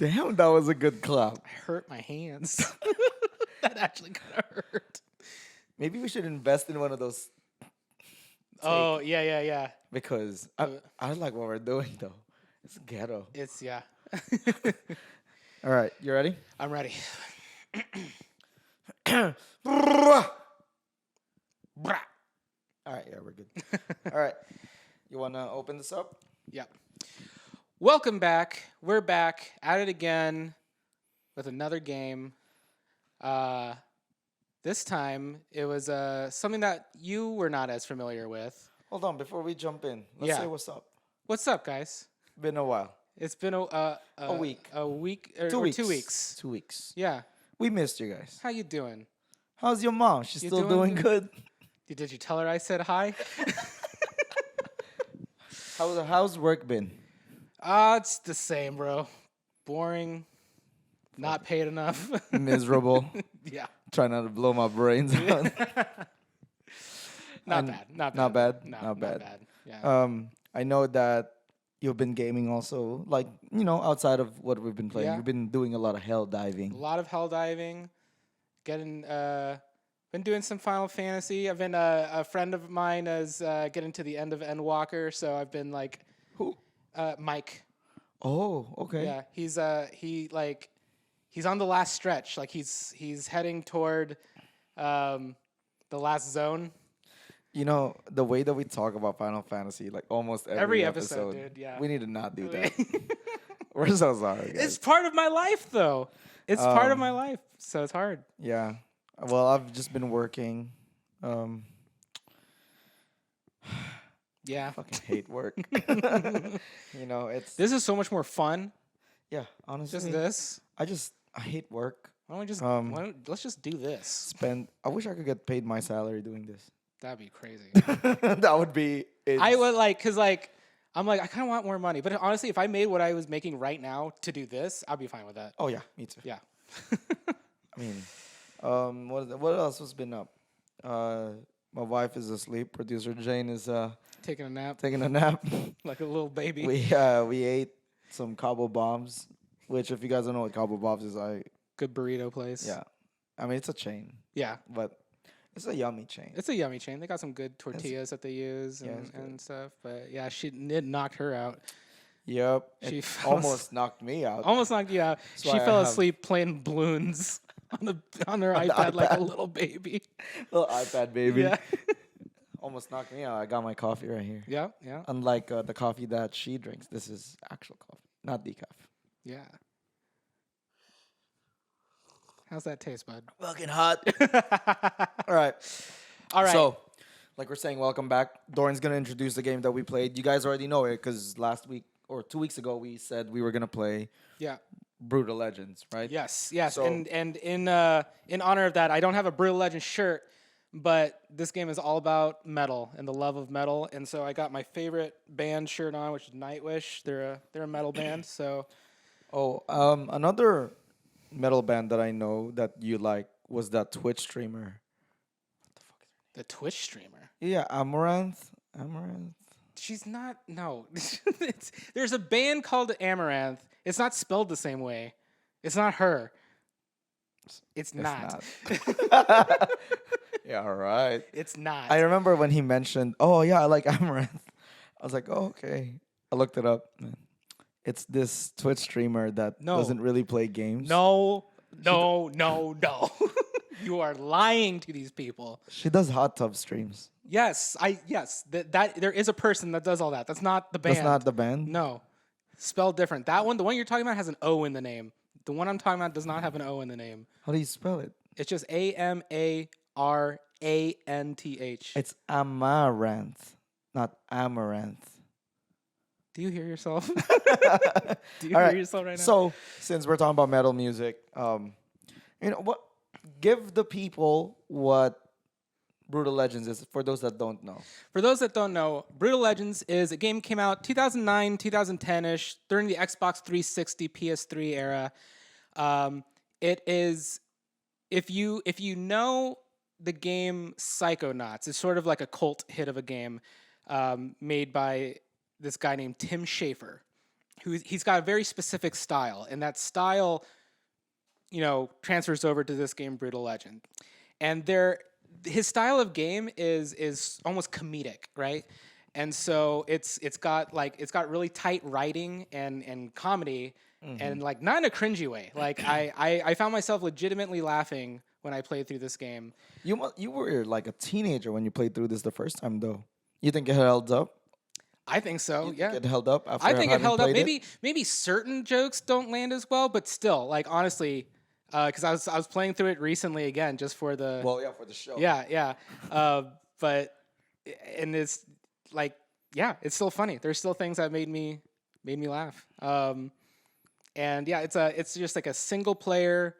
Damn, that was a good clap. I hurt my hands. That actually kind of hurt. Maybe we should invest in one of those. Oh, yeah. Because I like what we're doing, though. It's ghetto. It's, yeah. All right, you ready? I'm ready. All right, yeah, we're good. All right. You want to open this up? Yeah. Welcome back. We're back at it again with another game. This time it was something that you were not as familiar with. Hold on, before we jump in, let's say what's up. What's up, guys? Been a while. It's been a week. A week or 2 weeks. 2 weeks. 2 weeks. Yeah. We missed you guys. How you doing? How's your mom? She's You still doing doing good? Did you tell her I said hi? How's work been? It's the same, bro. Boring. Not paid enough. Miserable. Yeah. Trying not to blow my brains out. Not bad. Not bad. No, Not not bad. bad. Yeah. I know that you've been gaming also, like, outside of what we've been playing. Yeah. You've been doing a lot of hell A diving. lot of hell diving. Been doing some Final Fantasy. I've been a friend of mine is getting to the end of Endwalker, so I've been like Who? Mike. Oh, okay. Yeah, he's on the last stretch. Like he's heading toward the last zone. The way that we talk about Final Fantasy, like almost every episode, dude. Yeah, we need to not do that. We're so sorry, guys. It's part of my life, though. It's part of my life, so it's hard. Yeah. Well, I've just been working. Yeah. Fucking hate work. It's This is so much more fun. yeah. Honestly, Just this. I hate work. Why don't we just let's just do this? I wish I could get paid my salary doing this. That'd be crazy. That would be it. I would cause I'm I kind of want more money, but honestly, if I made what I was making right now to do this, I'd be fine with that. Oh yeah, me too. Yeah. I mean, what else has been up? My wife is asleep. Producer Jane is Taking a nap taking a nap. like a little baby. We ate some Cabo Bombs, which if you guys don't know what Cabo Bombs is, Good burrito place. yeah, I mean it's a chain, Yeah. but it's a yummy chain. It's a yummy chain. They got some good tortillas that they use and stuff. But yeah, it knocked her out. Yep, She it fell almost knocked me out. Almost knocked you out. That's She why I fell have- asleep playing balloons on her On the iPad like a iPad. little baby. Little iPad baby. Yeah. Almost knocked me out. I got my coffee right here. Yeah. Yeah. Unlike the coffee that she drinks, this is actual coffee, not decaf. Yeah. How's that taste, bud? Fucking hot. All right. All right. So, like we're saying, welcome back. Dorian's gonna introduce the game that we played. You guys already know it because last week or 2 weeks ago we said we were gonna play yeah. Brütal Legends, right? Yes. So- and in honor of that, I don't have a Brütal Legend shirt, but this game is all about metal and the love of metal. And so I got my favorite band shirt on, which is Nightwish. They're a metal band. So Oh, another metal band that I know that you like was that Twitch streamer. the Twitch streamer. Yeah, Amaranth. She's not. No, there's a band called Amaranth. It's not spelled the same way. It's not her. It's not. Yeah, all right. It's not. I remember when he mentioned, "Oh yeah, I like Amaranth." I was like, "Oh okay." I looked it up. It's this Twitch streamer that doesn't really play games. No. You are lying to these people. She does hot tub streams. Yes, that there is a person that does all that. That's not the band. That's not the band? No, spelled different. That one, the one you're talking about, has an O in the name. The one I'm talking about does not have an O in the name. How do you spell it? It's just Amaranth. It's Amaranth, not Amaranth. Do you hear yourself? Do you All hear right. yourself right now? So, since we're talking about metal music, what? Give the people what Brütal Legends is for those that don't know. For those that don't know, Brütal Legends is a game came out 2009, 2010-ish during the Xbox 360, PS3 era. It is, if you know the game Psychonauts, it's sort of like a cult hit of a game made by this guy named Tim Schafer, he's got a very specific style, and that style, transfers over to this game, Brütal Legend. And his style of game is almost comedic, right? And so it's got really tight writing and comedy, and like not in a cringy way. Like I found myself legitimately laughing when I played through this game. You were like a teenager when you played through this the first time, though. You think it held up? I think so. Yeah, it held up. After I think it held up. It? Maybe certain jokes don't land as well, but still, like honestly, because I was playing through it recently again just for the for the show. Yeah. But and it's like it's still funny. There's still things that made me laugh. And yeah, it's just like a single player,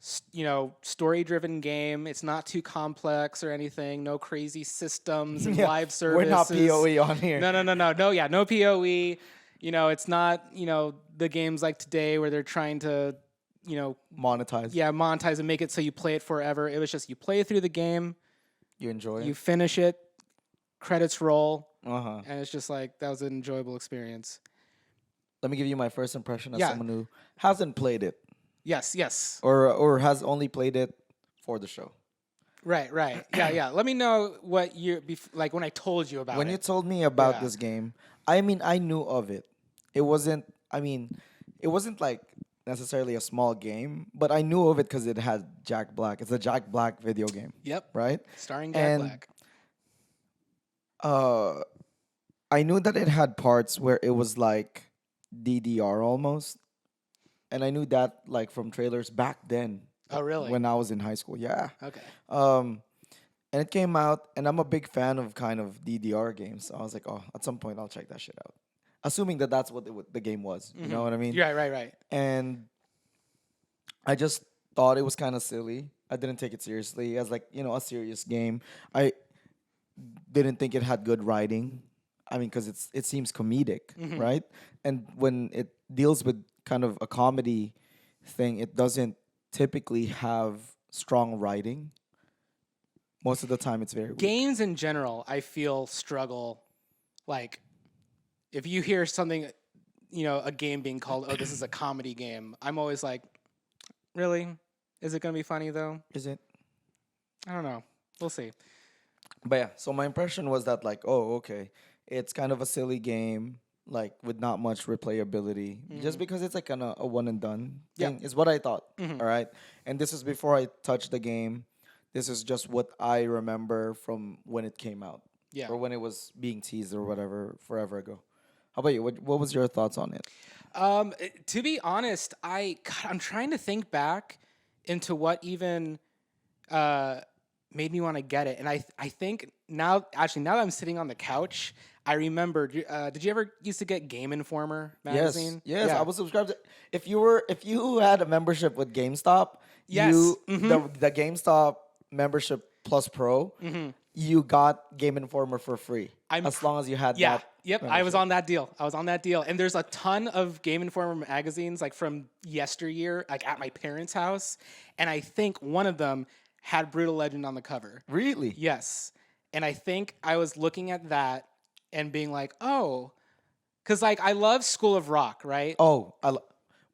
story-driven game. It's not too complex or anything. No crazy systems and live services. We're not PoE on here. No. Yeah, no PoE. It's not the games like today where they're trying to monetize. Yeah, monetize and make it so you play it forever. It was just you play through the game, you enjoy it, you finish it, credits roll, and it's just like that was an enjoyable experience. Let me give you my first impression as someone who hasn't played it. Yes. Or has only played it for the show. Right. Yeah. Let me know what you like when I told you about it. When you told me about this game, I mean, I knew of it. It wasn't like necessarily a small game, but I knew of it because it had Jack Black. It's a Jack Black video game. Yep. Right? Starring Jack Black. I knew that it had parts where it was like DDR almost. And I knew that like from trailers back then. Oh, really? When I was in high school. Yeah. Okay. And it came out, and I'm a big fan of kind of DDR games. So I was like, oh, at some point I'll check that shit out. Assuming that that's what the game was. You know what I mean? Yeah, right. And I just thought it was kind of silly. I didn't take it seriously as like, a serious game. I didn't think it had good writing. I mean, because it seems comedic, right? And when it deals with kind of a comedy thing, it doesn't typically have strong writing. Most of the time, it's very weak. Games in general, I feel struggle. Like, if you hear something, a game being called, oh, this is a comedy game, I'm always like, really? Is it going to be funny, though? Is it? I don't know. We'll see. But yeah, so my impression was that like, oh, okay, it's kind of a silly game, like with not much replayability, just because it's like a one and done thing is what I thought. All right, and this is before I touched the game. This is just what I remember from when it came out, or when it was being teased or whatever forever ago. How about you? What was your thoughts on it? To be honest, I'm trying to think back into what even made me want to get it, and I think now that I'm sitting on the couch, I remember. Did you ever used to get Game Informer magazine? Yes. I was subscribed to. If you had a membership with GameStop, the GameStop membership plus Pro, you got Game Informer for free as long as you had that. Yep, membership. I was on that deal. And there's a ton of Game Informer magazines like from yesteryear, like at my parents' house, and I think one of them had Brütal Legend on the cover. Really? Yes. And I think I was looking at that and being like, oh, because like I love School of Rock, right? Oh,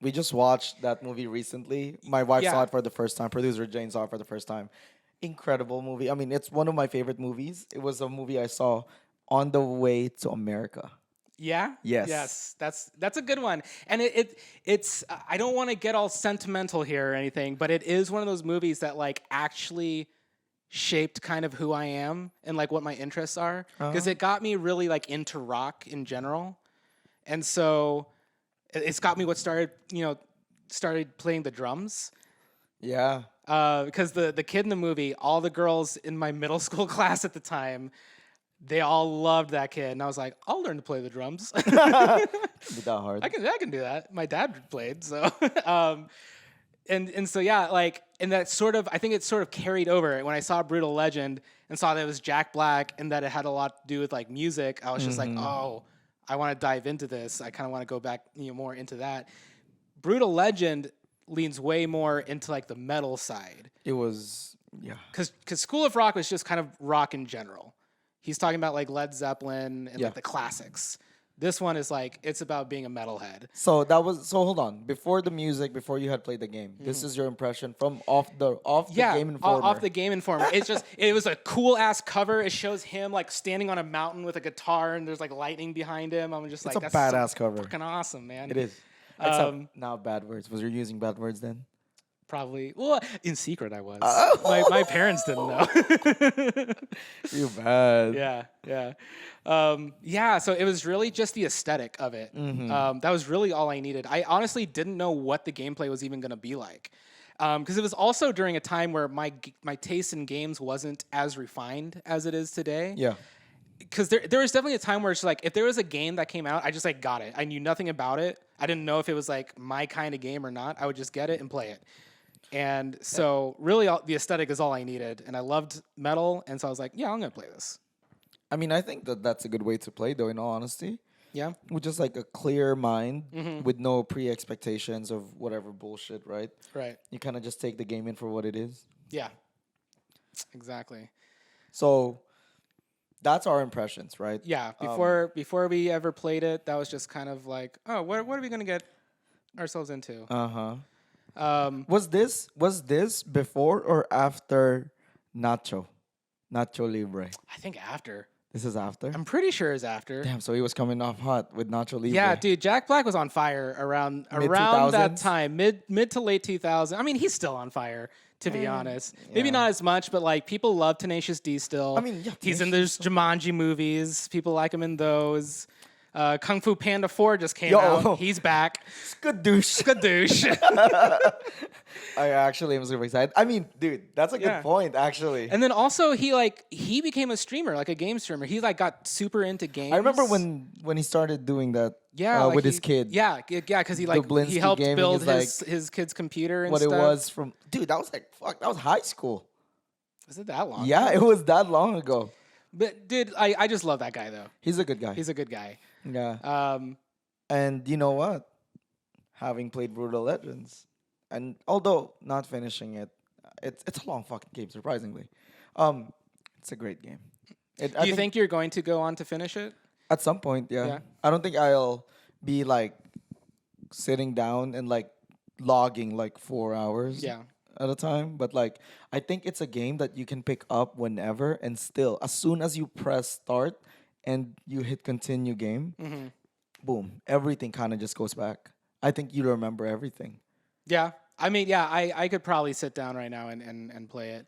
we just watched that movie recently. My wife saw it for the first time. Producer Jane saw it for the first time. Incredible movie. I mean, it's one of my favorite movies. It was a movie I saw on the way to America. Yeah? Yes. That's a good one. And it's I don't want to get all sentimental here or anything, but it is one of those movies that like actually shaped kind of who I am and like what my interests are, because it got me really like into rock in general. And so it's got me started playing the drums. Yeah. Because the kid in the movie, all the girls in my middle school class at the time, they all loved that kid, and I was like, I'll learn to play the drums. Be that hard. I can do that. My dad played, so and so yeah, like, and that sort of, I think it sort of carried over when I saw Brütal Legend and saw that it was Jack Black and that it had a lot to do with like music. I was just like, oh, I want to dive into this. I kind of want to go back, more into that. Brütal Legend leans way more into like the metal side. It was, yeah. Because School of Rock was just kind of rock in general. He's talking about like Led Zeppelin and like the classics. This one is like it's about being a metalhead. So hold on. Before the music, before you had played the game, this is your impression from off the Game Informer. Off the Game Informer. It's just it was a cool ass cover. It shows him like standing on a mountain with a guitar and there's like lightning behind him. I'm just It's like a that's badass so cover. fucking awesome, man. It is. Except now bad words. Was you using bad words then? Probably. Well, in secret I was. Oh. My parents didn't know. You bad. Yeah. So it was really just the aesthetic of it. That was really all I needed. I honestly didn't know what the gameplay was even going to be like. Because it was also during a time where my taste in games wasn't as refined as it is today. Yeah. Because there was definitely a time where it's like, if there was a game that came out, I just like got it. I knew nothing about it. I didn't know if it was like my kind of game or not. I would just get it and play it. And so really the aesthetic is all I needed. And I loved metal. And so I was like, yeah, I'm going to play this. I mean, I think that's a good way to play, though, in all honesty. Yeah. With just like a clear mind with no pre-expectations of whatever bullshit, right? Right. You kind of just take the game in for what it is. Yeah. Exactly. So that's our impressions, right? Yeah. Before we ever played it, that was just kind of like, oh, what are we going to get ourselves into? Uh-huh. Was this before or after Nacho Libre? I think after. This is after? I'm pretty sure it's after. Damn, so he was coming off hot with Nacho Libre. Yeah, dude, Jack Black was on fire around that Mid-2000s? time, mid to late 2000. I mean, he's still on fire, to be honest. Maybe not as much, but like people love Tenacious D still. I mean, yeah, he's in those Jumanji movies. People like him in those. Kung Fu Panda 4 just came out. He's back. Skadoosh. Skadoosh. I actually am super excited. I mean, dude, that's a good point, actually. And then also he became a streamer, like a game streamer. He like got super into games. I remember when he started doing that like with his kid. Yeah, because he Blinsky helped gaming build is his kid's computer and what stuff. it was from. Dude, that was like, fuck, that was high school. Was it that long? Yeah, it was that long ago. But dude, I just love that guy though. He's a good guy. He's a good guy. Yeah. And you know what? Having played Brütal Legends, and although not finishing it, it's a long fucking game, surprisingly. It's a great game. Do you think you're going to go on to finish it? At some point, yeah. I don't think I'll be like sitting down and like logging like 4 hours at a time. But like I think it's a game that you can pick up whenever, and still as soon as you press start and you hit continue game, boom, everything kind of just goes back. I think you remember everything. Yeah. I mean, I could probably sit down right now and play it.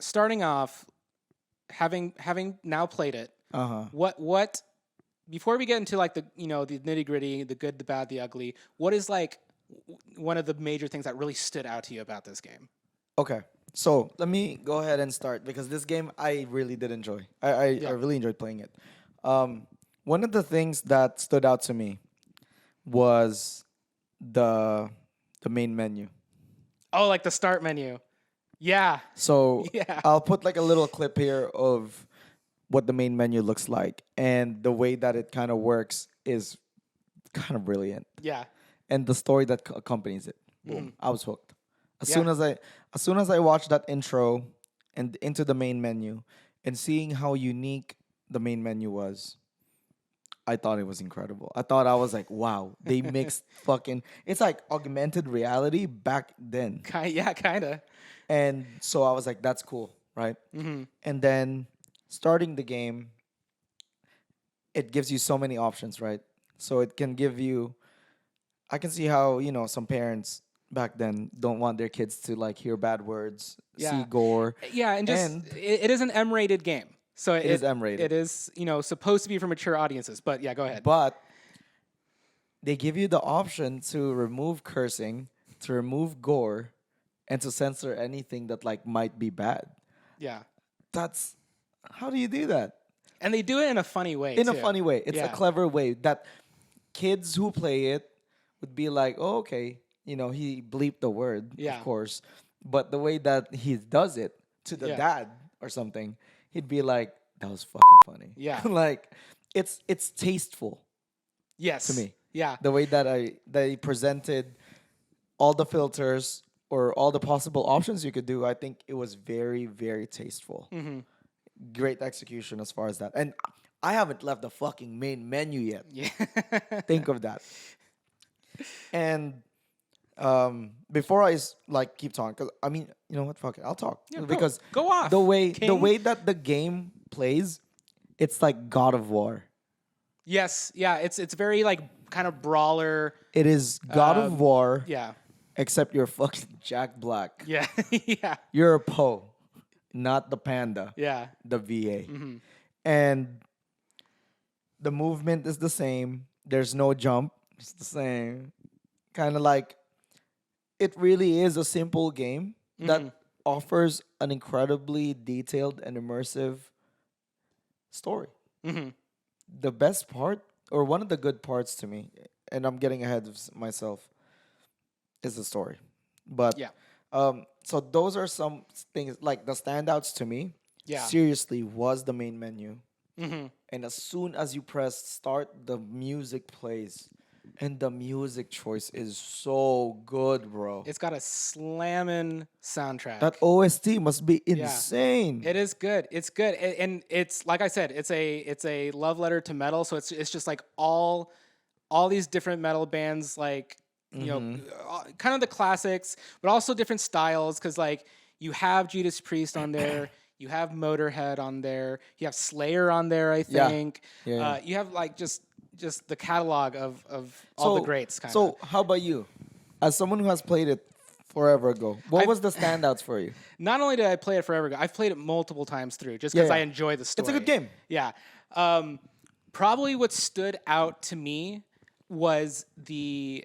Starting off, having now played it, what before we get into like the the nitty gritty, the good, the bad, the ugly, what is like one of the major things that really stood out to you about this game? Okay. So let me go ahead and start, because this game I really did enjoy. I really enjoyed playing it. One of the things that stood out to me was the main menu. Oh, like the start menu. Yeah. So I'll put like a little clip here of what the main menu looks like, and the way that it kind of works is kind of brilliant. Yeah. And the story that accompanies it. Boom. I was hooked. As soon as I watched that intro and into the main menu and seeing how unique the main menu was, I thought it was incredible. I was like, wow, they mixed fucking, it's like augmented reality back then. Yeah, kind of. And so I was like, that's cool, right? And then starting the game, it gives you so many options, right? So it can give you, I can see how, some parents back then don't want their kids to like hear bad words, see gore. Yeah, and it is an M-rated game. So it is M-rated. It is, supposed to be for mature audiences, but yeah, go ahead. But they give you the option to remove cursing, to remove gore, and to censor anything that like might be bad. Yeah. How do you do that? And they do it in a funny way. In a funny way. It's a clever way that kids who play it would be like, oh, okay, he bleeped the word, of course. But the way that he does it to the dad or something, he'd be like, that was fucking funny. Yeah. Like, it's tasteful. Yes. To me. Yeah. The way that he presented all the filters or all the possible options you could do, I think it was very, very tasteful. great execution as far as that. And I haven't left the fucking main menu yet. Yeah. Think of that. And before like keep talking, because I mean, you know what? Fuck it, I'll talk Yeah, because go off, the King. way that the game plays, it's like God of War. Yes. Yeah. It's very like kind of brawler. It is God of War, Yeah. except you're fucking Jack Black. Yeah. Yeah. You're a Poe, not the panda, Yeah. the VA. And the movement is the same. There's no jump. It's the same. Kind of like it really is a simple game that offers an incredibly detailed and immersive story. The best part, or one of the good parts to me, and I'm getting ahead of myself, is the story. But Yeah. so those are some things like the standouts to me. Yeah. Seriously, was the main menu. And as soon as you press start, the music plays. And the music choice is so good, bro. It's got a slamming soundtrack. That OST must be insane. It is good. It's good, and it's like I said, it's a love letter to metal. So it's just like all these different metal bands, like you know, kind of the classics, but also different styles. Because like you have Judas Priest on there, you have Motorhead on there, you have Slayer on there. I think you have like just the catalog of all the greats. Kind of. So how about you, as someone who has played it forever ago? What was the standouts for you? Not only did I play it forever ago, I've played it multiple times through just because I enjoy the story. It's a good game. Yeah. Probably what stood out to me was the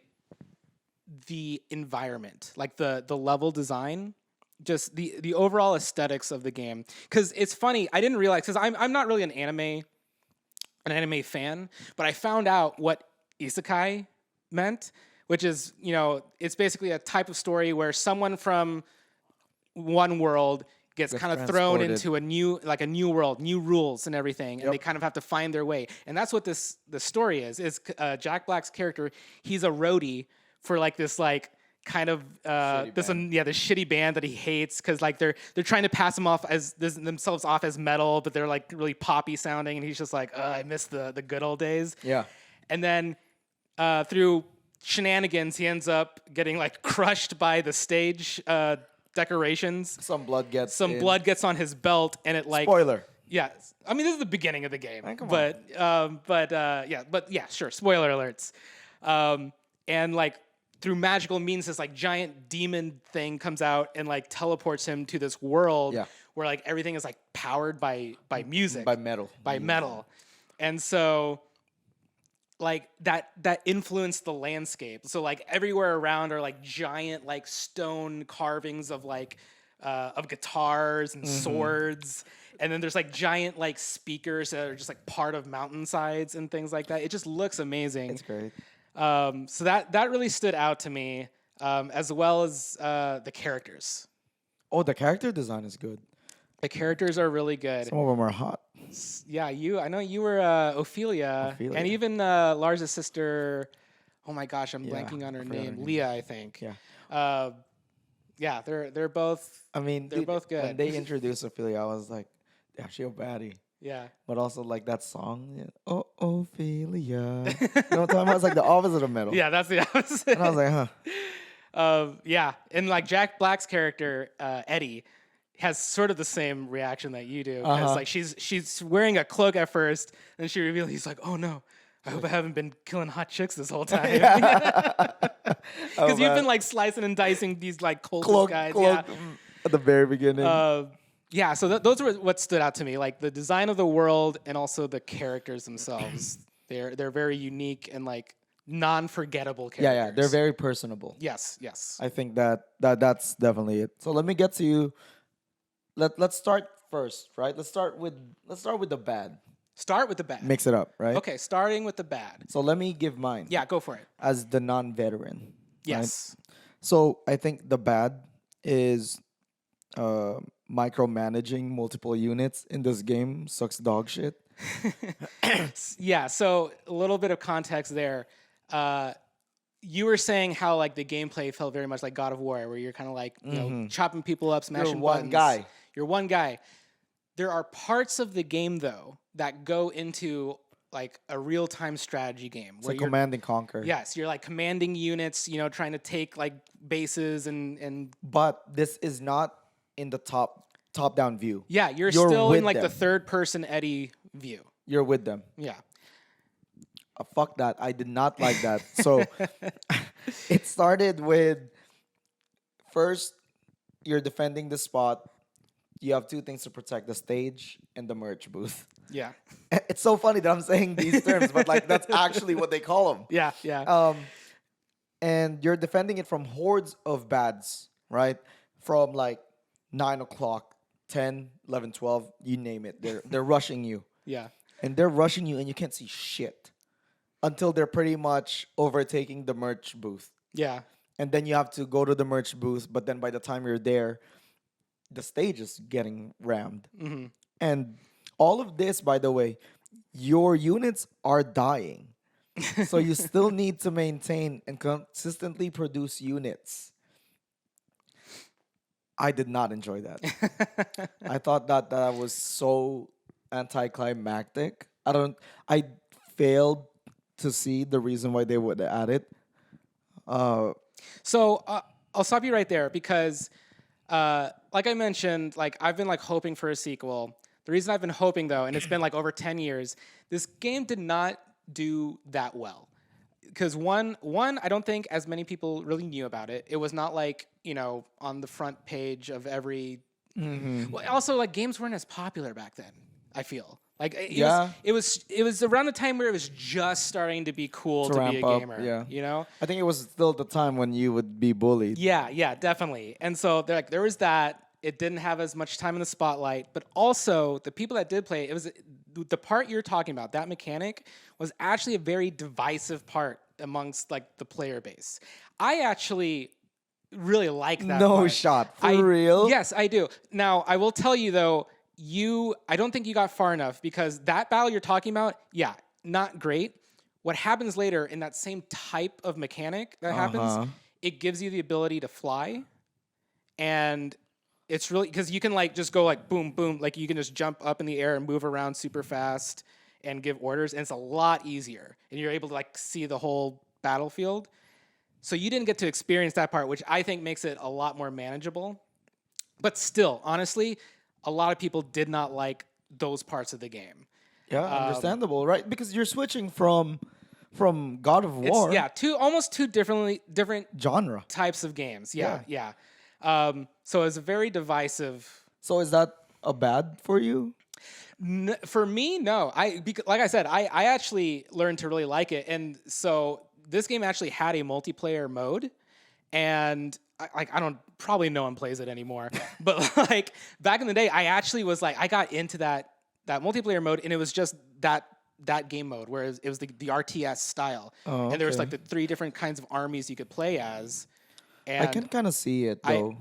environment, like the level design, just the overall aesthetics of the game. Because it's funny, I didn't realize, because I'm not really an anime fan, but I found out what isekai meant, which is, you know, it's basically a type of story where someone from one world gets kind of thrown into a new world, new rules and everything, and they kind of have to find their way. And that's what the story is Jack Black's character, he's a roadie for like this like kind of this shitty band that he hates, because like they're trying to pass him off as themselves off as metal, but they're like really poppy sounding, and he's just like, I miss the good old days. Yeah. And then through shenanigans, he ends up getting like crushed by the stage decorations. Some blood gets on his belt, and it like spoiler. Yeah, I mean this is the beginning of the game, but yeah, sure. Spoiler alerts. And like through magical means, this like giant demon thing comes out and like teleports him to this world where like everything is like powered by music, by metal. And so like that influenced the landscape. So like everywhere around are like giant like stone carvings of like of guitars and swords, and then there's like giant like speakers that are just like part of mountainsides and things like that. It just looks amazing. It's great. So that really stood out to me, as well as the characters. Oh, the character design is good. The characters are really good. Some of them are hot. Yeah, I know you were Ophelia, and even Lars' sister. Oh my gosh, I'm blanking on her name. Leah, I think. Yeah. Yeah, they're both. I mean, they're both good. When they introduced Ophelia, I was like, "Yeah, she a baddie." Yeah. But also like that song, oh Ophelia. You know what I'm talking about? It's like the opposite of metal. Yeah, that's the opposite. And I was like, huh. Yeah, and like Jack Black's character Eddie has sort of the same reaction that you do. Because like she's wearing a cloak at first, and she reveals, he's like, oh no, I hope I haven't been killing hot chicks this whole time. Because you've been like slicing and dicing these like cultist guys. At the very beginning. Yeah, so those were what stood out to me, like the design of the world and also the characters themselves. They're very unique and like non-forgettable characters. Yeah, they're very personable. Yes. I think that's definitely it. So let me get to you. Let's start first, right? Let's start with the bad. Start with the bad. Mix it up, right? Okay, starting with the bad. So let me give mine. Yeah, go for it. As the non-veteran. Yes. Right? So I think the bad is micromanaging multiple units in this game sucks dog shit. Yeah, so a little bit of context there. You were saying how like the gameplay felt very much like God of War, where you're kind of like you know chopping people up, smashing You're one buttons. guy. You're one guy. There are parts of the game though that go into like a real-time strategy game It's like Command and Conquer. yes, you're like commanding units, trying to take like bases and But this is not in the top-down view. yeah, you're You're still in with like the them. third-person Eddie view. You're with them. Yeah. Fuck that. I did not like that. So it started with first, you're defending the spot. You have two things to protect: the stage and the merch booth. Yeah. It's so funny that I'm saying these terms, but like that's actually what they call them. Yeah, yeah. And you're defending it from hordes of bads, right? From like 9 o'clock, 10, 11, 12, you name it. They're rushing you. Yeah. And they're rushing you and you can't see shit until they're pretty much overtaking the merch booth. Yeah. And then you have to go to the merch booth, but then by the time you're there, the stage is getting rammed. Mm-hmm. And all of this, by the way, your units are dying. So you still need to maintain and consistently produce units. I did not enjoy that. I thought that was so anticlimactic. I failed to see the reason why they would add it. So I'll stop you right there because, like I mentioned, like I've been like hoping for a sequel. The reason I've been hoping though, and it's been like over 10 years, this game did not do that well. Because one, I don't think as many people really knew about it. It was not like on the front page of every. Mm-hmm. Well, also like games weren't as popular back then. I feel like Yeah. it was around the time where it was just starting to be cool to be ramp a up, gamer. yeah. I think it was still the time when you would be bullied. Yeah, definitely. And so there was that. It didn't have as much time in the spotlight, but also the people that did play it was the part you're talking about. That mechanic was actually a very divisive part amongst like the player base. I actually really like that. No part. shot. For real? Yes, I do. Now I will tell you though, I don't think you got far enough because that battle you're talking about, yeah, not great. What happens later in that same type of mechanic that happens, it gives you the ability to fly, and it's really because you can like just go like boom, boom, like you can just jump up in the air and move around super fast and give orders, and it's a lot easier, and you're able to like see the whole battlefield. So you didn't get to experience that part, which I think makes it a lot more manageable. But still, honestly, a lot of people did not like those parts of the game. Yeah, understandable, right? Because you're switching from God of War. It's, almost two different genre types of games. Yeah. So it's a very divisive. So is that a bad for you? For me, no. Like I said, I actually learned to really like it, and so this game actually had a multiplayer mode, and I don't probably no one plays it anymore, but like back in the day, I actually was like I got into that multiplayer mode, and it was just that game mode where it was the RTS style, and there was like the 3 different kinds of armies you could play as. And I can kind of see it though.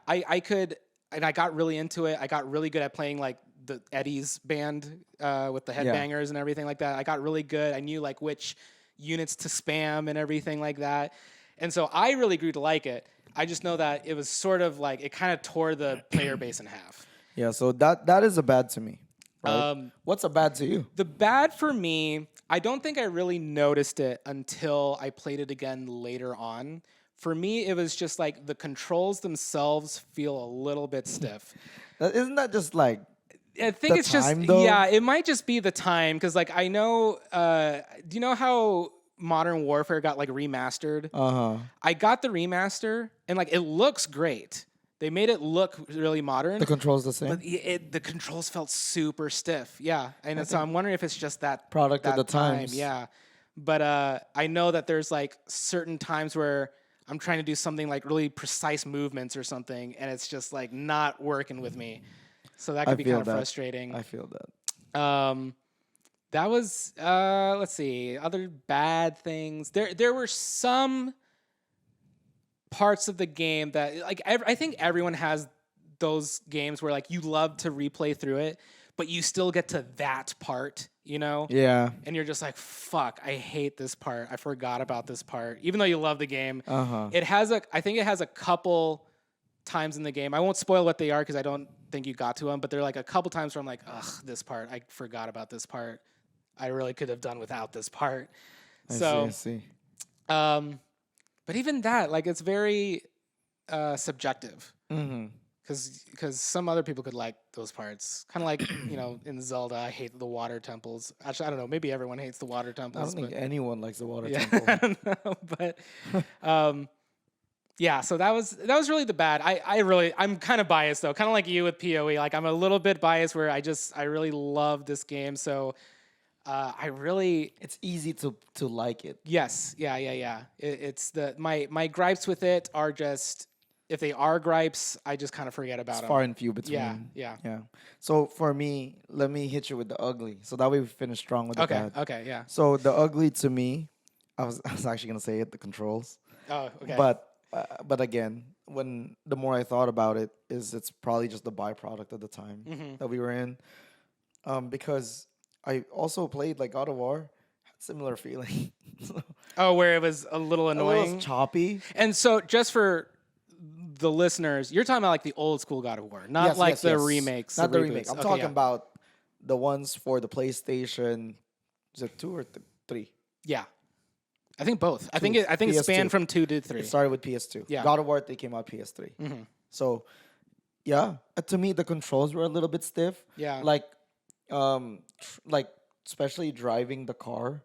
I could, and I got really into it. I got really good at playing like the Eddie's band with the Headbangers and everything like that. I got really good. I knew like which units to spam and everything like that. And so I really grew to like it. I just know that it was sort of like it kind of tore the player base in half. Yeah, so that is a bad to me. Right? What's a bad to you? The bad for me, I don't think I really noticed it until I played it again later on. For me, it was just like the controls themselves feel a little bit stiff. Isn't that just like I think it's just though? Yeah, it might just be the time because like I know. Do you know how Modern Warfare got like remastered? I got the remaster and like it looks great. They made it look really modern. The controls the same, but the controls felt super stiff. Yeah, and so I'm wondering if it's just that product that of the times. Yeah, but I know that there's like certain times where I'm trying to do something like really precise movements or something, and it's just like not working with me. So that could be kind of frustrating. I feel that. That was let's see, other bad things. There were some parts of the game that like I think everyone has those games where like you love to replay through it, but you still get to that part, Yeah. and you're just like, fuck, I hate this part. I forgot about this part, even though you love the game. Uh-huh. I think it has a couple times in the game. I won't spoil what they are because I don't think you got to them, but there are like a couple times where I'm like, ugh, this part, I forgot about this part. I really could have done without this part. I see. But even that, like, it's very subjective. Mm-hmm. Because some other people could like those parts. Kind of like, in Zelda, I hate the water temples. Actually, I don't know. Maybe everyone hates the water I temples. don't think anyone likes the water Yeah, temple. I don't know. But yeah, so that was really the bad. I'm kind of biased though. Kind of like you with PoE. Like, I'm a little bit biased where I really love this game. So It's easy to like it. yes, yeah. It's my gripes with it are just, if they are gripes, I just kind of forget about It's them. far and few between. Yeah. So for me, let me hit you with the ugly. So that way we finish strong with the bad. Okay, yeah. So the ugly to me, I was actually gonna say it, the controls. Oh, okay. But again, when the more I thought about it, it's probably just the byproduct of the time Mm-hmm. that we were in. Because I also played like God of War, had similar feeling. Oh, where it was a little A annoying. little choppy. And so, just for the listeners, you're talking about like the old school God of War, not Yes, the yes. remakes. Not the reboots. remake. I'm Okay, talking yeah. about the ones for the PlayStation. Is it 2 or 3? Yeah, I think both. I think it PS2. spanned from 2 to 3. It started with PS2. Yeah. God of War, they came out PS3. Mm-hmm. So, yeah, to me the controls were a little bit stiff. Yeah. Like especially driving the car.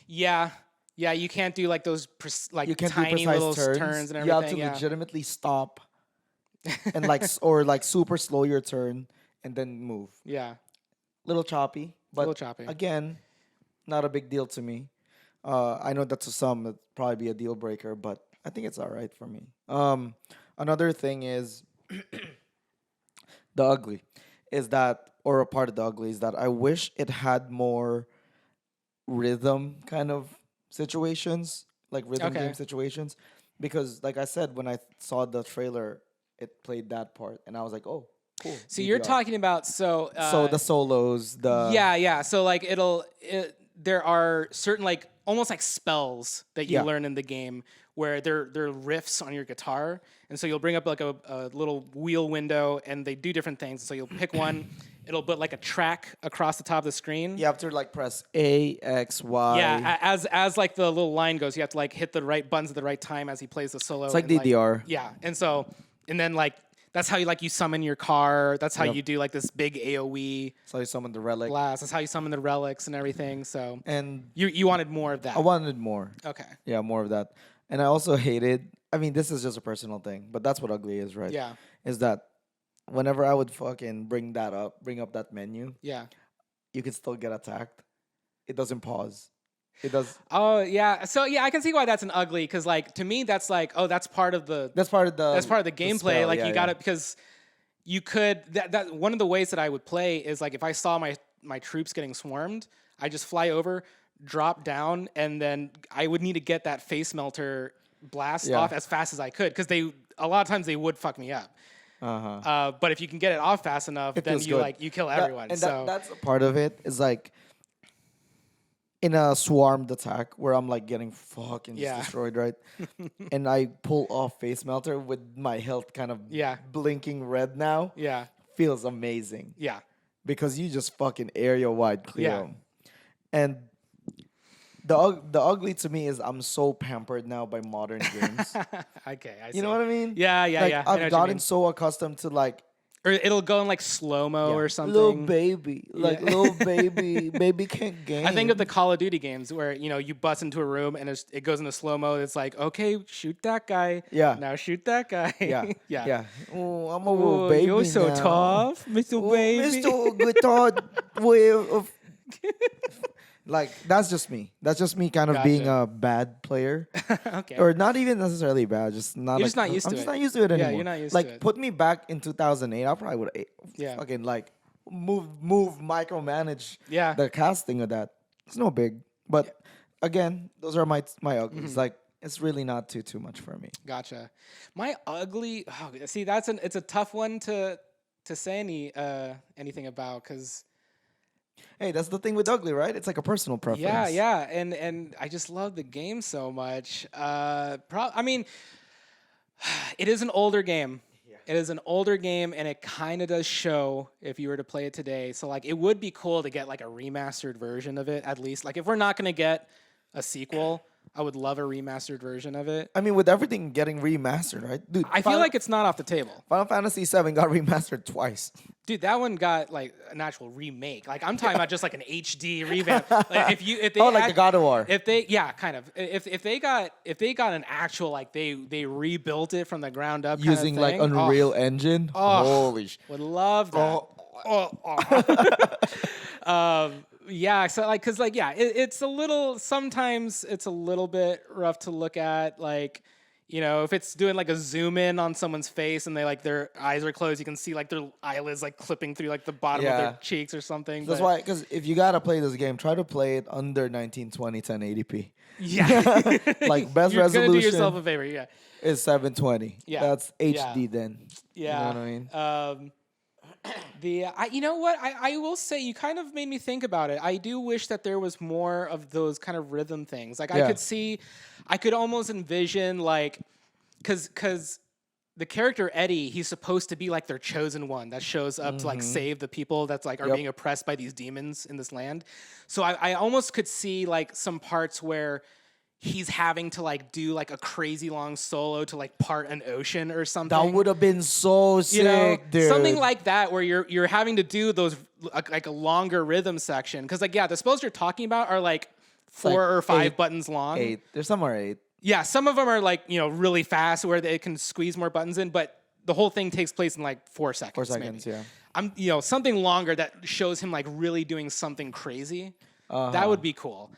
Yeah, you can't do like those You can't do tiny precise little turns. turns and You have everything. to Yeah. legitimately stop and or super slow your turn and then move. Yeah, Little choppy, but little choppy. again, not a big deal to me. I know that to some it'd probably be a deal breaker, but I think it's all right for me. Another thing is the ugly is that, or a part of the ugly is that I wish it had more rhythm kind of situations, like rhythm Okay. game situations, because like I said, when I saw the trailer, it played that part, and I was like, oh, cool. So you're DDR. talking about So the solos, the yeah. So like there are certain like almost like spells that you Yeah. learn in the game where they're riffs on your guitar, and so you'll bring up like a little wheel window, and they do different things. So you'll pick one, it'll put like a track across the top of the screen. you have to like press A, X, Y. Yeah, as like the little line goes, you have to like hit the right buttons at the right time as he plays the solo. It's like and, DDR. Yeah, and then like that's how you summon your car. That's how Yep. you do like this big AOE So you summon the relic, blast. That's how you summon the relics and everything. So and you wanted more of that. I wanted more. Okay. Yeah, more of that. And I also hated. I mean, this is just a personal thing, but that's what ugly is, right? Yeah. Is that whenever I would fucking bring up that menu, Yeah. you could still get attacked. It doesn't pause. It does. Oh yeah. So yeah, I can see why that's an ugly, because like to me that's like, oh, that's part of the That's part of the. gameplay. spell, Like yeah, you got yeah. it, because you could that one of the ways that I would play is like if I saw my troops getting swarmed, I just fly over, drop down, and then I would need to get that face melter blast Yeah. off as fast as I could, because a lot of times they would fuck me up. Uh-huh. But if you can get it off fast enough, It then feels you good. you kill That- everyone. and So that's a part of it. Is like in a swarmed attack where I'm like getting fucking just Yeah. destroyed, right? And I pull off face melter with my health kind of Yeah. blinking red now. yeah, Feels amazing yeah. because you just fucking area wide clear Yeah. 'em. And the ugly to me is I'm so pampered now by modern games. Okay, I see. You know what I mean? Yeah. Like, I know what I've you gotten mean. so accustomed to like Or it'll go in like slow mo or something. little baby, like Yeah. little baby can't game. I think of the Call of Duty games where you bust into a room and it goes into slow mo. It's like, okay, shoot that guy. Yeah. Now shoot that guy. yeah, yeah. yeah. Oh, I'm a little baby You're so now. tough, Mr. Oh, Baby. Mr. Guitar way of like that's just me. That's just me kind of being Gotcha. a bad player. Okay. Or not even necessarily bad, just not. You're just not used I'm to just it. not used to it anymore. Yeah, you're not used like, to it. put me back in 2008, I probably would Yeah. fucking like move, micromanage Yeah. the casting of that. It's no big, but again, those are my uglies. Mm-hmm. Like, it's really not too much for me. Gotcha. My ugly. Oh, see, it's a tough one to say anything about, because Hey, that's the thing with ugly, right? It's like a personal preference. yeah, and I just love the game so much. I mean, it is an older game. Yeah. It is an older game, and it kind of does show if you were to play it today. So like, it would be cool to get like a remastered version of it at least. Like, if we're not gonna get a sequel, I would love a remastered version of it. I mean, with everything getting remastered, right, dude? I feel like it's not off the table. Final Fantasy VII got remastered twice. Dude, that one got like an actual remake. Like, I'm talking about just like an HD revamp. Like, if they like the God of War. If they kind of if they got an actual like they rebuilt it from the ground up Using kind of like thing. Unreal Engine. Holy sh! Would love that. Yeah, so like, cause like, yeah, it's a little. Sometimes it's a little bit rough to look at. Like, you know, if it's doing like a zoom in on someone's face and they like their eyes are closed, you can see like their eyelids like clipping through like the bottom of their cheeks or something. That's why, because if you gotta play this game, try to play it under 1920 1080p. Yeah, Like best you're resolution. gonna do yourself a favor. Yeah, is 720. Yeah. That's HD then. yeah. You know what I mean? You know what? I will say you kind of made me think about it. I do wish that there was more of those kind of rhythm things. Like Yeah. I could almost envision like, cause the character Eddie, he's supposed to be like their chosen one that shows up to like save the people that's like are being oppressed by these demons in this land. So I almost could see like some parts where he's having to like do like a crazy long solo to like part an ocean or something. That would have been so sick, You know, dude. something like that where you're having to do those like a longer rhythm section because like the spells you're talking about are like four or five buttons long. 8. There's some are 8. Yeah, some of them are like really fast where they can squeeze more buttons in, but the whole thing takes place in like 4 seconds. 4 seconds, maybe. yeah. I'm something longer that shows him like really doing something crazy. That would be cool.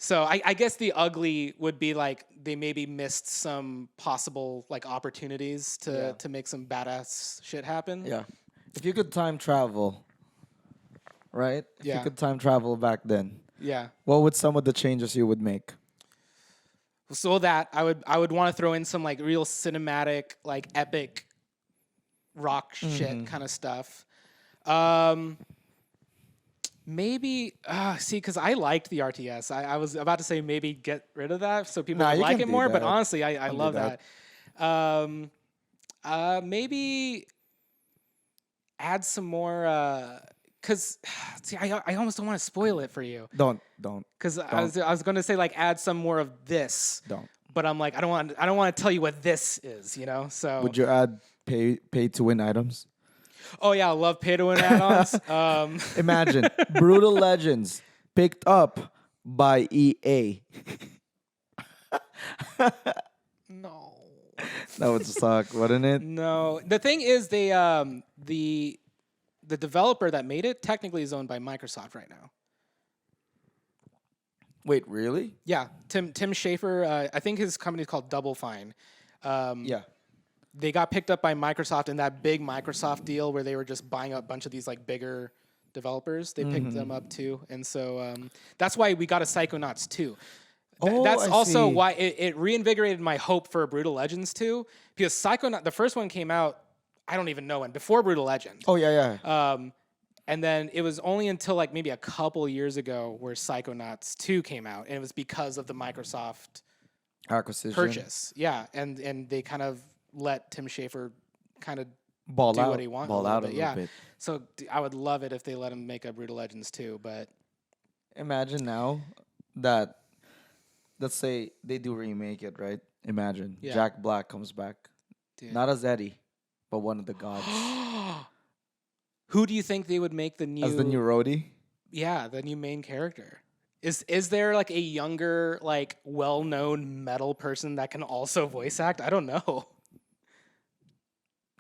So I guess the ugly would be like they maybe missed some possible like opportunities to make some badass shit happen. Yeah. If you could time travel, right? If you Yeah. could time travel back then, Yeah. what would some of the changes you would make? So that I would want to throw in some like real cinematic, like epic rock shit kind of stuff. Maybe see, because I liked the RTS. I was about to say maybe get rid of that so people Nah, would you like can it do more, but that. honestly, I Can do love that. Maybe add some more. Cause see, I almost don't want to spoil it for you. Don't. Cause I was gonna say like add some more of this. Don't. But I'm like I don't want to tell you what this is. You know. So Would you add pay to win items? oh yeah, I love pay to win add-ons. Imagine Brütal Legends picked up by EA. No. That would suck, wouldn't it? No. The thing is, they the developer that made it technically is owned by Microsoft right now. Wait, really? Yeah, Tim Schafer. I think his company is called Double Fine. Yeah. They got picked up by Microsoft in that big Microsoft deal where they were just buying up a bunch of these like bigger developers. They picked them up too, and so that's why we got a Psychonauts 2. That's I also see. why it reinvigorated my hope for Brütal Legends 2 because Psychonauts, the first one came out, I don't even know when, before Brütal Legend. Oh yeah. And then it was only until like maybe a couple years ago where Psychonauts 2 came out, and it was because of the Microsoft Acquisition. purchase. Yeah, and they kind of let Tim Schafer kind of Ball do out. what he wanted. Ball out a bit. little bit. So I would love it if they let him make a Brütal Legends 2, but Imagine now that, let's say they do remake it, right? Imagine Yeah. Jack Black comes back, dude. not as Eddie, but one of the gods Who do you think they would make the new as the new roadie. Yeah, the new main character. Is there like a younger, like well-known metal person that can also voice act? I don't know.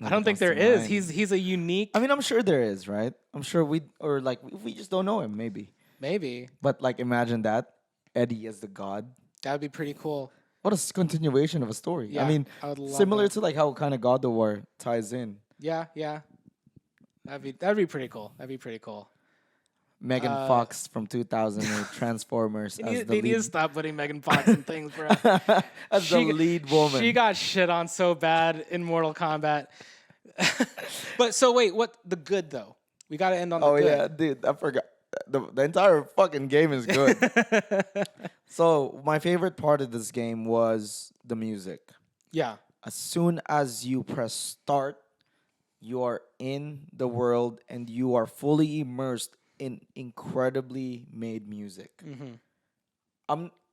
I don't think there is. He's a unique. I mean, I'm sure there is, right? I'm sure we just don't know him, maybe. Maybe But like, imagine that Eddie as the god. that would be pretty cool. What a continuation of a story. Yeah, I mean, I would love similar that. to like how kind of God of War ties in. Yeah. That'd be pretty cool. That'd be pretty cool. Megan Fox from 2008 Transformers They as need, the they need to lead. stop putting Megan Fox in things, bro. As the lead woman. She got shit on so bad in Mortal Kombat. But so wait, what the good though? We got to end on the Oh good. yeah, dude, I forgot. The entire fucking game is good. So my favorite part of this game was the music. Yeah. as soon as you press start, you are in the world and you are fully immersed in incredibly made music.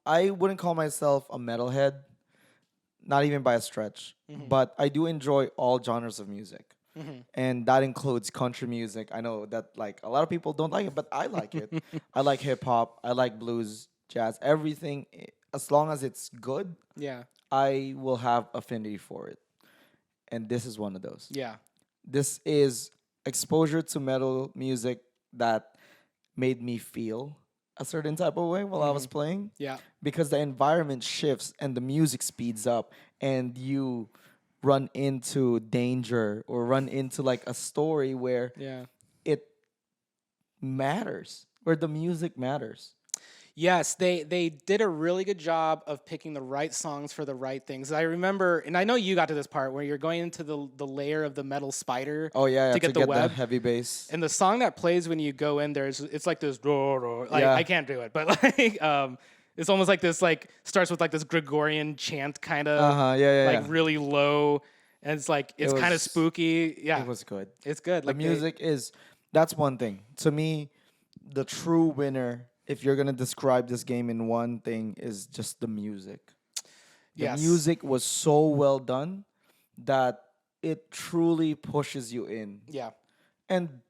I wouldn't call myself a metalhead, not even by a stretch, but I do enjoy all genres of music. And that includes country music. I know that like a lot of people don't like it, but I like it. I like hip hop, I like blues, jazz, everything as long as it's good, Yeah. I will have affinity for it. And this is one of those. Yeah. This is exposure to metal music that made me feel a certain type of way while I was playing Yeah. because the environment shifts and the music speeds up and you run into danger or run into like a story where Yeah. it matters, where the music matters. Yes, they did a really good job of picking the right songs for the right things. I remember, and I know you got to this part where you're going into the layer of the metal spider. Oh yeah, to get the web. heavy bass. And the song that plays when you go in there is it's like this like Yeah. I can't do it, but like it's almost like this like starts with like this Gregorian chant kind of like Yeah. really low, and it's like it's kind of was- spooky. Yeah, It was good. it's good. The Like music is that's one thing. To me, the true winner, if you're gonna describe this game in one thing, is just the music. The Yes. music was so well done that it truly pushes you in. Yeah, And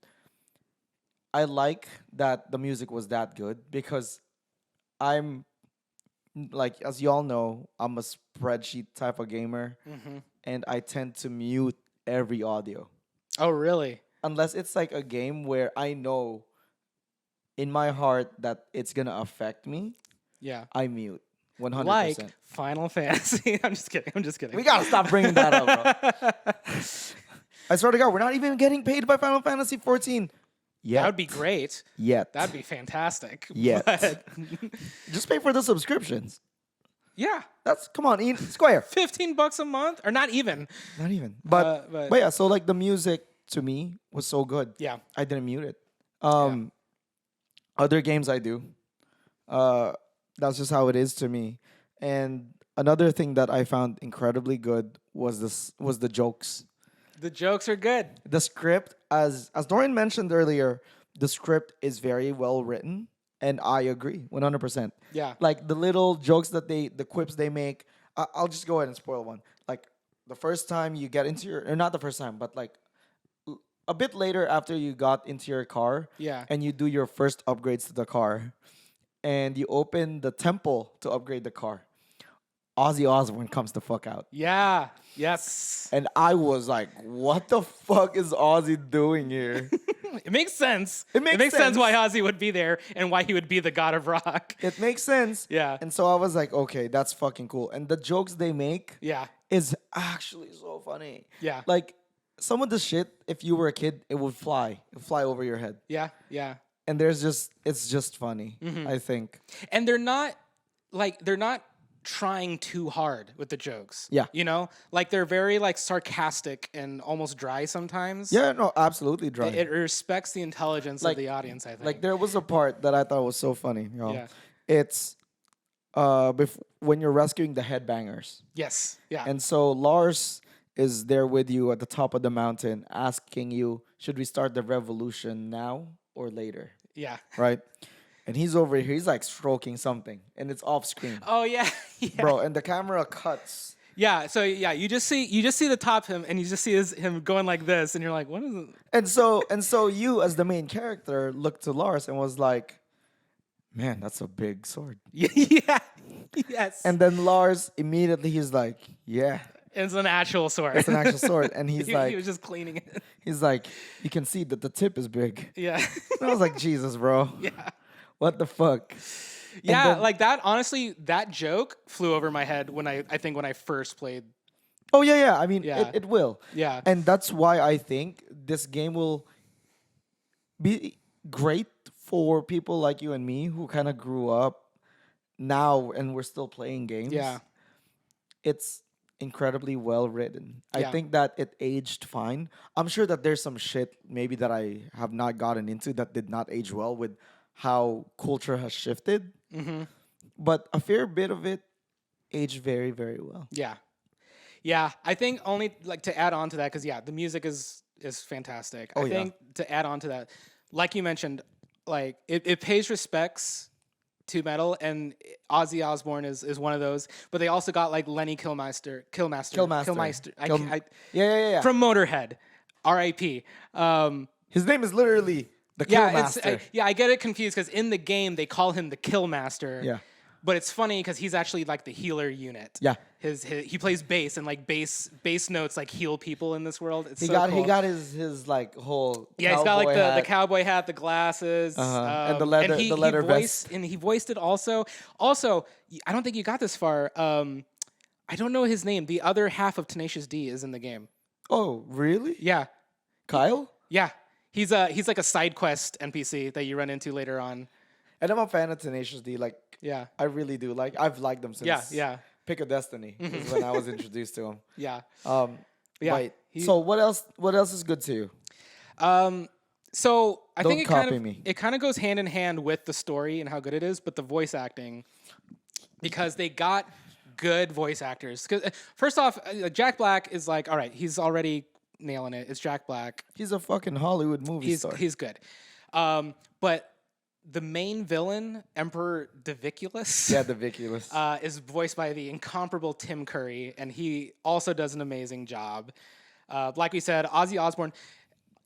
I like that the music was that good because I'm like as y'all know, I'm a spreadsheet type of gamer and I tend to mute every audio. oh really? Unless it's like a game where I know in my heart that it's gonna affect me, Yeah, I mute 100%. like Final Fantasy. I'm just kidding. I'm just kidding. We gotta stop bringing that up, bro. I swear to God, we're not even getting paid by Final Fantasy 14 yet. That would be great. Yet. That'd be fantastic. Yet. But, Just pay for the subscriptions. yeah, That's come on, Square. $15 a month, or not even. Not even. But, but- but yeah, so like the music to me was so good. Yeah. I didn't mute it. Other games I do. That's just how it is to me. And another thing that I found incredibly good was the jokes. The jokes are good. The script, as Dorian mentioned earlier, the script is very well written, and I agree 100%. Yeah. Like the little jokes that the quips they make. I'll just go ahead and spoil one. Like the first time you get into your, or not the first time, but like a bit later after you got into your car, Yeah. and you do your first upgrades to the car, and you open the temple to upgrade the car. Ozzy Osbourne comes the fuck out. Yeah. Yes. And I was like, what the fuck is Ozzy doing here? It makes sense. It makes sense sense. why Ozzy would be there and why he would be the god of rock. It makes sense. Yeah. And so I was like, okay, that's fucking cool. And the jokes they make Yeah. is actually so funny. Yeah. Like some of the shit, if you were a kid, it would fly. It would fly over your head. Yeah. Yeah. And it's just funny, I think. And they're not trying too hard with the jokes. Yeah. You know? Like they're very like sarcastic and almost dry sometimes. Yeah, no, absolutely dry. It respects the intelligence Like- of the audience, I think. Like there was a part that I thought was so funny. You know? Yeah. It's when you're rescuing the Headbangers. Yes. Yeah. And so Lars is there with you at the top of the mountain asking you, should we start the revolution now or later? yeah. Right? And he's over here, he's like stroking something and it's off screen. Oh yeah. yeah. Bro, and the camera cuts. Yeah, so yeah, you just see the top of him and you just see him going like this and you're like, what is it? And so you as the main character looked to Lars and was like, man, that's a big sword. yeah. Yes. And then Lars immediately he's like, yeah, it's an actual sword. it's an actual sword. And he's he like, was just cleaning it. he's like, you can see that the tip is big. Yeah. And I was like, Jesus, bro. yeah. What the fuck? Yeah, then- like that honestly, that joke flew over my head when I think when I first played. Oh yeah. I mean, Yeah. it will. Yeah. And that's why I think this game will be great for people like you and me who kind of grew up now and we're still playing games. Yeah. It's incredibly well written. I Yeah. think that it aged fine. I'm sure that there's some shit maybe that I have not gotten into that did not age well with how culture has shifted. But a fair bit of it aged very, very well. Yeah. Yeah, I think only like to add on to that, because yeah, the music is fantastic. I yeah. think to add on to that, like you mentioned, like it pays respects to metal, and Ozzy Osbourne is one of those. But they also got like Lenny Killmaster. Yeah. From Motorhead, R.I.P. His name is literally the Yeah, Killmaster. I get it confused because in the game they call him the Killmaster. Yeah. But it's funny because he's actually like the healer unit. Yeah. His he plays bass, and like bass notes like heal people in this world. It's He so got cool. he got his like whole Yeah, he's got like the hat. cowboy hat, the glasses, And the leather- the leather vest. And he voiced it also. Also, I don't think you got this far. I don't know his name. The other half of Tenacious D is in the game. Oh, really? Yeah, Kyle? yeah. He's like a side quest NPC that you run into later on. And I'm a fan of Tenacious D. Like, Yeah, I really do. Like, I've liked them since yeah, Pick a Destiny is when I was introduced to him. yeah. Yeah, Right. he- So what else is good to you? So I think Don't copy me. it kind of goes hand in hand with the story and how good it is, but the voice acting, because they got good voice actors. 'Cause, first off, Jack Black is like, all right, he's already nailing it. It's Jack Black. He's a fucking Hollywood movie star. He's good. But the main villain, Emperor Diviculus, Yeah, the Viculus. is voiced by the incomparable Tim Curry, and he also does an amazing job. Like we said, Ozzy Osbourne,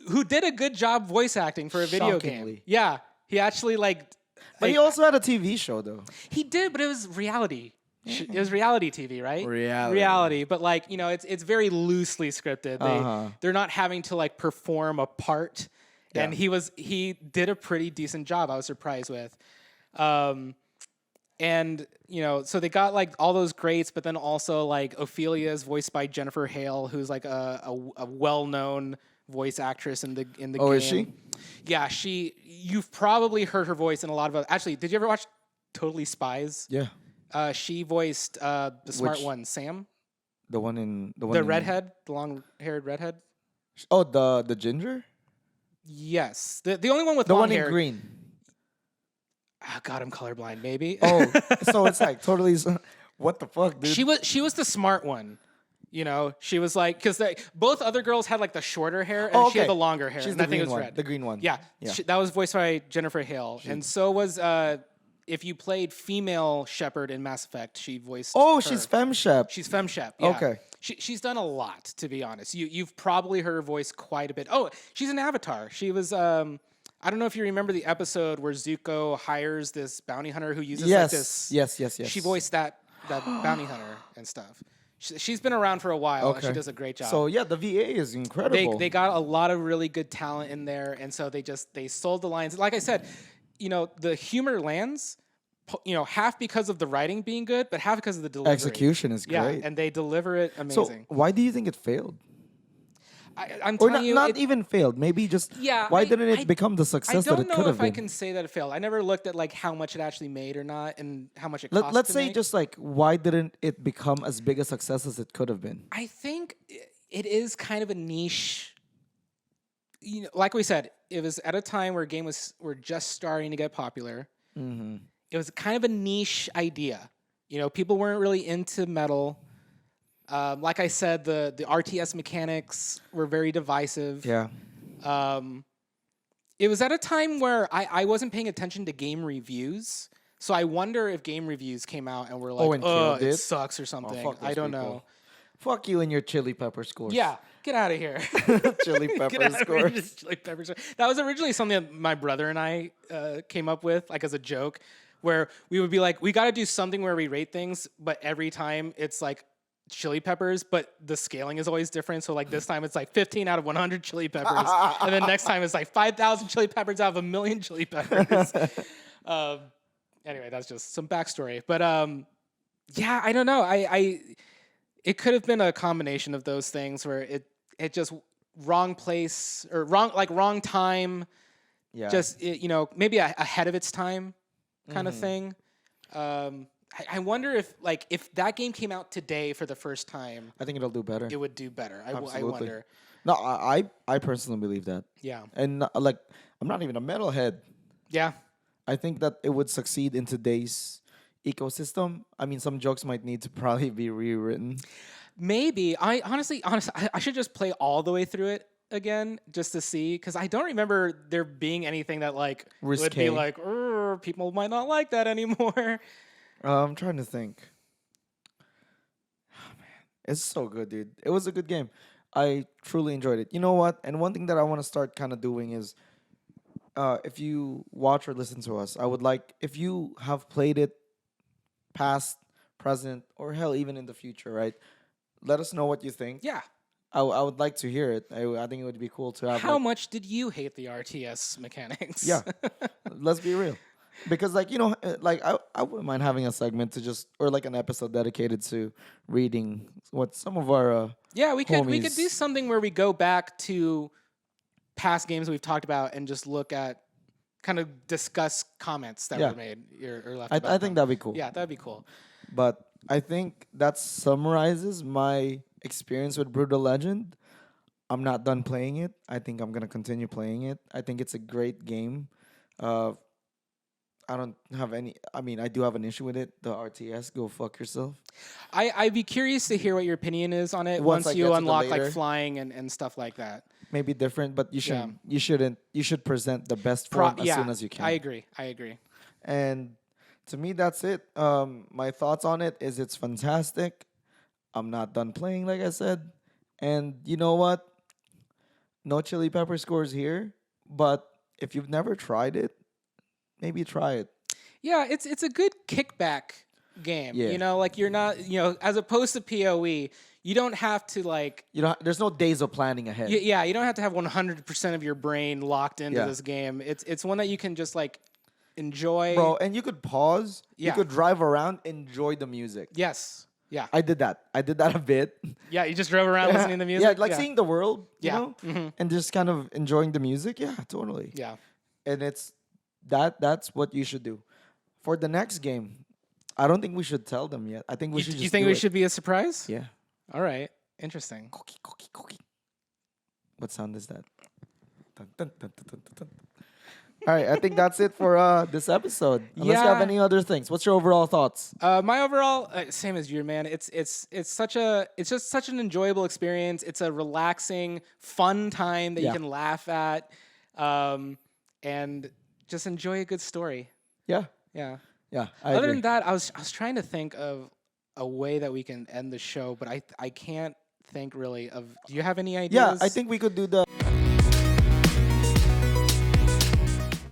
who did a good job voice acting for a video game. Shockingly. Yeah, he actually But he also had a TV show though. he did, but it was reality. It was reality TV, right? Reality. But like, you know, it's very loosely scripted. They're not having to like perform a part. And he did a pretty decent job. I was surprised with. And you know, so they got like all those greats, but then also like Ophelia is voiced by Jennifer Hale, who's like a well-known voice actress in the game. Oh, is she? Yeah, you've probably heard her voice in a lot of actually, did you ever watch Totally Spies? Yeah. She voiced the smart Which- one, Sam, The one in the redhead, the long-haired redhead. Oh, the ginger? Yes, the only one with The long one hair. in green. Oh, God, I'm colorblind. Maybe. Oh, so it's like totally what the fuck, dude? She was the smart one. You know, she was like, because both other girls had like the shorter hair, and Oh, she had okay. the longer hair. She's and the I think green it was one. red. The green one. Yeah, Yeah. that was voiced by Jennifer Hale, and so was if you played female Shepard in Mass Effect, she voiced. Oh, her. she's FemShep. She's FemShep. Yeah. Okay. She's done a lot, to be honest. You've probably heard her voice quite a bit. Oh, she's an Avatar. She was. I don't know if you remember the episode where Zuko hires this bounty hunter who uses like this. Yes. She voiced that bounty hunter and stuff. She's been around for a while, and she does a great job. So yeah, the VA is incredible. They got a lot of really good talent in there, and so they sold the lines. Like I said, you know, the humor lands, you know, half because of the writing being good, but half because of the delivery. Execution is Yeah, great. and they deliver it So amazing. why do you think it failed? I'm Or telling you, not even failed. Maybe just why didn't it become the I success that don't it know could have if I been? can say that it failed. I never looked at like how much it actually made or not, and how much it cost. Let's to say make. just like why didn't it become as big a success as it could have been? I think it is kind of a niche. You know, like we said, it was at a time where were just starting to get popular. Mm-hmm. It was kind of a niche idea. You know, people weren't really into metal. Like I said, the RTS mechanics were very divisive. Yeah. It was at a time where I wasn't paying attention to game reviews. So I wonder if game reviews came out and were like, and oh, killed it it? sucks or something. fuck I those don't people. know. Fuck you and your chili pepper scores. Yeah, get out of here. Chili Get pepper out of here, scores. just chili pepper scores. That was originally something that my brother and I came up with, like as a joke, where we would be like, we got to do something where we rate things, but every time it's like chili peppers, but the scaling is always different. So like this time it's like 15 out of 100 chili peppers, and then next time it's like 5,000 chili peppers out of 1,000,000 chili peppers. Anyway, that's just some backstory. But yeah, I don't know. It could have been a combination of those things where it just wrong place or wrong time. Yeah. Just you know, maybe ahead of its time kind of thing. I wonder if that game came out today for the first time, I think it'll do better. it would do better. I Absolutely. wonder. No, I personally believe that. Yeah. And like I'm not even a metalhead. Yeah. I think that it would succeed in today's ecosystem. I mean, some jokes might need to probably be rewritten. Maybe honestly, I should just play all the way through it again just to see, because I don't remember there being anything that like would Risque. be like, people might not like that anymore. I'm trying to think. It's so good, dude. It was a good game. I truly enjoyed it. You know what? And one thing that I want to start kind of doing is, if you watch or listen to us, I would like if you have played it, past, present, or hell, even in the future, right? Let us know what you think. Yeah. I would like to hear it. I think it would be cool to have. How Like, much did you hate the RTS mechanics? yeah, let's be real. Because like I wouldn't mind having a segment to just or like an episode dedicated to reading what some of our Yeah, we could do homies- something where we go back to past games we've talked about and just look at, kind of discuss comments that Yeah. were made or left. I about think them. that'd be cool. Yeah, that'd be cool. But I think that summarizes my experience with Brütal Legend. I'm not done playing it. I think I'm gonna continue playing it. I think it's a great game. Uh, I don't have any. I mean, I do have an issue with it. The RTS, go fuck yourself. I'd be curious to hear what your opinion is on it Once once I get you to the unlock like later. flying and stuff like that. Maybe different, but you Yeah. shouldn't. You shouldn't. You should present the best form as soon as you can. I agree. And to me, that's it. My thoughts on it is it's fantastic. I'm not done playing, like I said. And you know what? No chili pepper scores here. But if you've never tried it, maybe try it. Yeah, it's a good kickback game. Yeah. You know, like you're not, as opposed to PoE, you don't have to like You know, there's no days of planning ahead. yeah, you don't have to have 100% of your brain locked into Yeah. this game. It's one that you can just like enjoy. Bro, and you could pause. You Yeah. could drive around, enjoy the music. Yes. Yeah. I did that. I did that a bit. Yeah, you just drove around listening to music. Yeah, like seeing the world, Yeah. you know, and just kind of enjoying the music. Yeah, totally. Yeah. And that's what you should do. For the next game, I don't think we should tell them yet. I think we should just You think do we it. should be a surprise? Yeah. All right. Interesting. Cookie, cookie, cookie. What sound is that? Dun, dun, dun, dun, dun, dun, dun. All right, I think that's it for this episode. Unless you have Yeah. any other things. What's your overall thoughts? My overall same as you, man. It's just such an enjoyable experience. It's a relaxing, fun time that Yeah. you can laugh at, and just enjoy a good story. Yeah. Yeah. Yeah. I Other agree. than that, I was trying to think of a way that we can end the show, but I can't think really of. Do you have any Yeah, ideas? I think we could do the